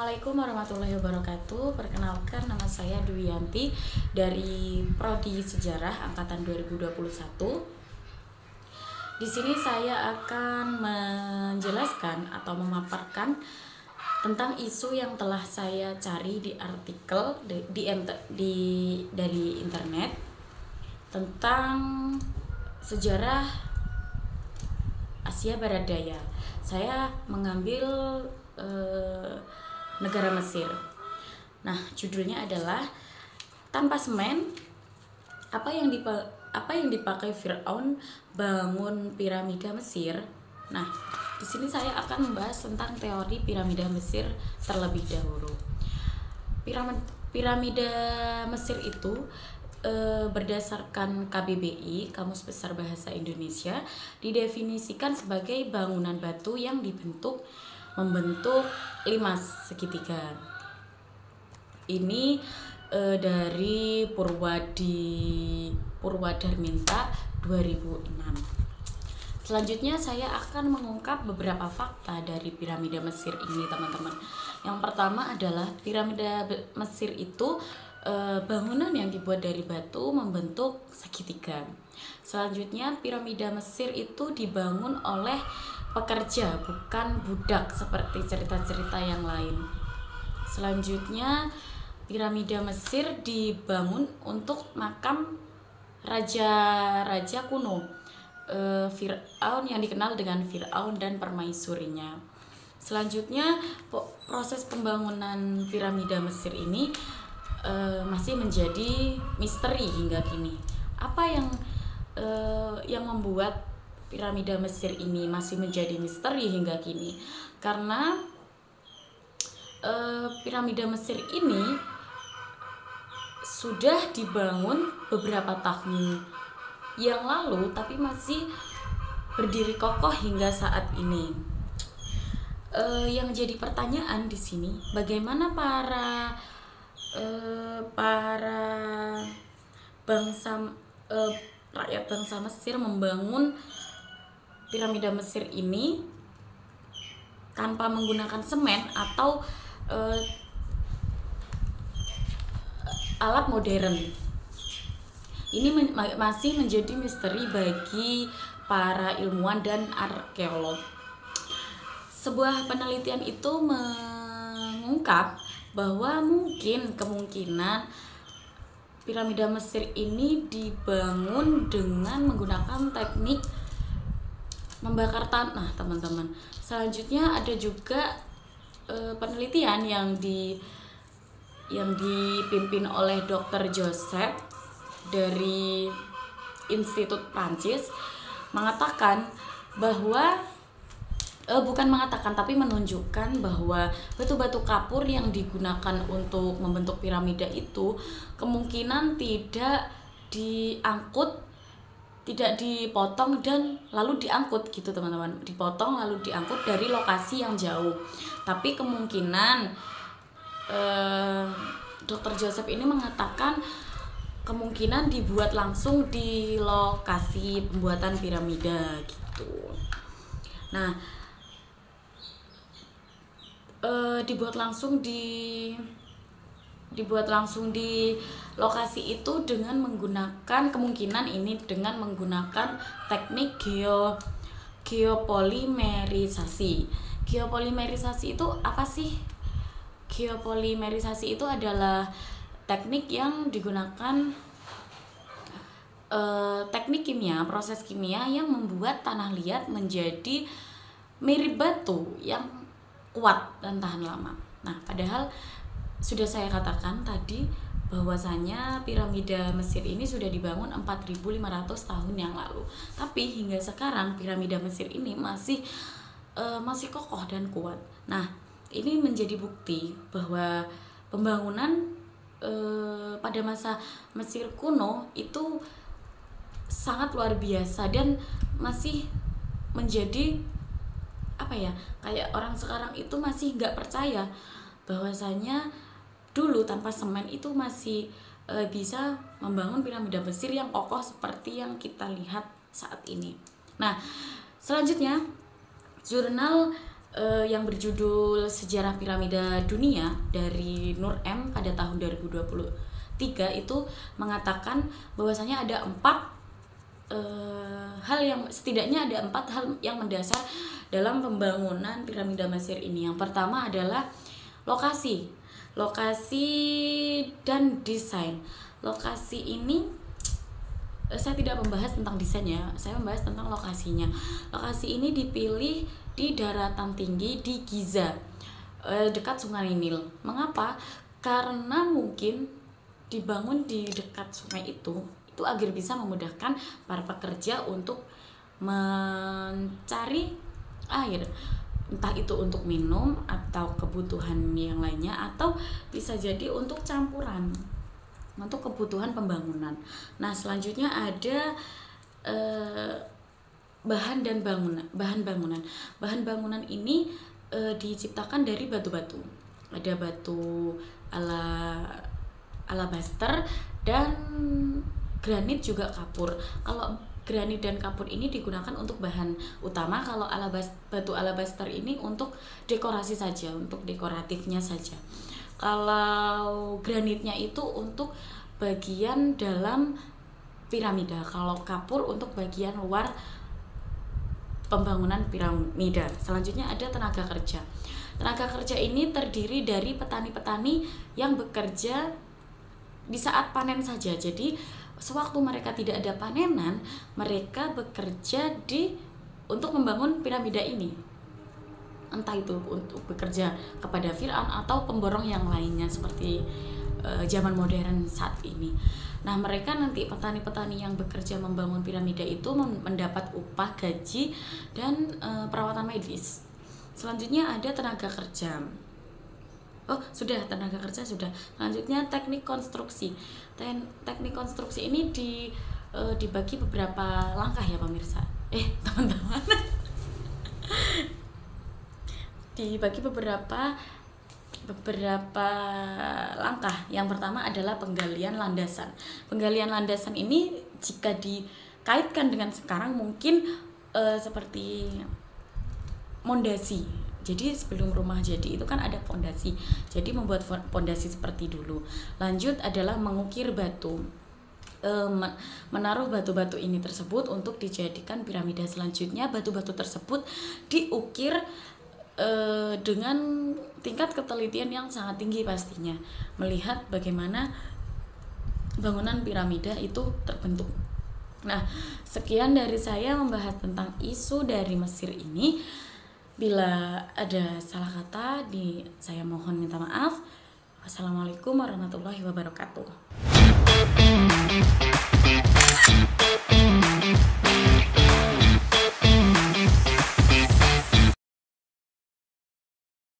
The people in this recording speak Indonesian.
Assalamualaikum warahmatullahi wabarakatuh. Perkenalkan, nama saya Dwiyanti dari Prodi Sejarah angkatan 2021. Di sini saya akan menjelaskan atau memaparkan tentang isu yang telah saya cari di artikel dari internet tentang sejarah Asia Barat Daya. Saya mengambil negara Mesir. Nah, judulnya adalah tanpa semen apa yang dipakai Firaun bangun piramida Mesir. Nah, di sini saya akan membahas tentang teori piramida Mesir terlebih dahulu. Piramida Mesir itu berdasarkan KBBI, Kamus Besar Bahasa Indonesia, didefinisikan sebagai bangunan batu yang membentuk 5 segitiga. Ini dari Purwadarminta 2006. Selanjutnya saya akan mengungkap beberapa fakta dari piramida Mesir ini, teman-teman. Yang pertama adalah piramida Mesir itu bangunan yang dibuat dari batu membentuk segitiga. Selanjutnya, piramida Mesir itu dibangun oleh pekerja, bukan budak seperti cerita-cerita yang lain. Selanjutnya, piramida Mesir dibangun untuk makam raja-raja kuno, Firaun yang dikenal dengan Firaun dan permaisurinya. Selanjutnya, proses pembangunan piramida Mesir ini masih menjadi misteri hingga kini. Apa yang membuat piramida Mesir ini masih menjadi misteri hingga kini? Karena piramida Mesir ini sudah dibangun beberapa tahun yang lalu, tapi masih berdiri kokoh hingga saat ini. Yang jadi pertanyaan di sini, bagaimana para rakyat bangsa Mesir membangun piramida Mesir ini tanpa menggunakan semen atau alat modern. Ini masih menjadi misteri bagi para ilmuwan dan arkeolog. Sebuah penelitian itu mengungkap bahwa kemungkinan piramida Mesir ini dibangun dengan menggunakan teknik membakar tanah, teman-teman. Selanjutnya ada juga penelitian yang dipimpin oleh Dr. Joseph dari Institut Prancis mengatakan bahwa tapi menunjukkan bahwa batu-batu kapur yang digunakan untuk membentuk piramida itu kemungkinan tidak dipotong dan lalu diangkut gitu, teman-teman. Dipotong lalu diangkut dari lokasi yang jauh. Tapi kemungkinan Dr. Joseph ini mengatakan kemungkinan dibuat langsung di lokasi pembuatan piramida gitu. Nah, dibuat langsung di lokasi itu dengan menggunakan teknik geopolimerisasi. Geopolimerisasi itu apa sih? Geopolimerisasi itu adalah teknik yang digunakan proses kimia yang membuat tanah liat menjadi mirip batu yang kuat dan tahan lama. Nah, padahal sudah saya katakan tadi bahwasanya piramida Mesir ini sudah dibangun 4.500 tahun yang lalu. Tapi hingga sekarang piramida Mesir ini masih kokoh dan kuat. Nah, ini menjadi bukti bahwa pembangunan pada masa Mesir kuno itu sangat luar biasa dan masih menjadi kayak orang sekarang itu masih nggak percaya bahwasanya dulu tanpa semen itu masih bisa membangun piramida Mesir yang kokoh seperti yang kita lihat saat ini. Nah, selanjutnya jurnal yang berjudul Sejarah Piramida Dunia dari Nur M pada tahun 2023 itu mengatakan bahwasanya ada setidaknya ada 4 hal yang mendasar dalam pembangunan piramida Mesir ini. Yang pertama adalah lokasi dan desain. Lokasi ini saya tidak membahas tentang desainnya, saya membahas tentang lokasinya. Lokasi ini dipilih di daratan tinggi di Giza, dekat Sungai Nil. Mengapa? Karena mungkin dibangun di dekat sungai itu agar bisa memudahkan para pekerja untuk mencari air, entah itu untuk minum atau kebutuhan yang lainnya, atau bisa jadi untuk campuran untuk kebutuhan pembangunan. Nah, selanjutnya ada bahan bangunan. Bahan bangunan ini diciptakan dari batu-batu. Ada batu alabaster dan granit juga kapur. Kalau granit dan kapur ini digunakan untuk bahan utama, kalau batu alabaster ini untuk dekorasi saja, untuk dekoratifnya saja. Kalau granitnya itu untuk bagian dalam piramida, kalau kapur untuk bagian luar pembangunan piramida. Selanjutnya ada tenaga kerja. Tenaga kerja ini terdiri dari petani-petani yang bekerja di saat panen saja. Jadi sewaktu mereka tidak ada panenan, mereka bekerja untuk membangun piramida ini. Entah itu untuk bekerja kepada Fir'aun atau pemborong yang lainnya seperti zaman modern saat ini. Nah, mereka nanti petani-petani yang bekerja membangun piramida itu mendapat upah, gaji, dan perawatan medis. Selanjutnya ada tenaga kerja. Tenaga kerja sudah. Selanjutnya teknik konstruksi. Teknik konstruksi ini dibagi beberapa langkah ya pemirsa. Teman-teman. Dibagi beberapa langkah. Yang pertama adalah penggalian landasan. Penggalian landasan ini jika dikaitkan dengan sekarang mungkin seperti pondasi. Jadi sebelum rumah jadi itu kan ada pondasi. Jadi membuat pondasi seperti dulu. Lanjut adalah mengukir batu. Menaruh batu-batu ini tersebut untuk dijadikan piramida. Selanjutnya batu-batu tersebut diukir dengan tingkat ketelitian yang sangat tinggi pastinya, melihat bagaimana bangunan piramida itu terbentuk. Nah, sekian dari saya membahas tentang isu dari Mesir ini. Bila ada salah kata, saya mohon minta maaf. Wassalamualaikum warahmatullahi wabarakatuh.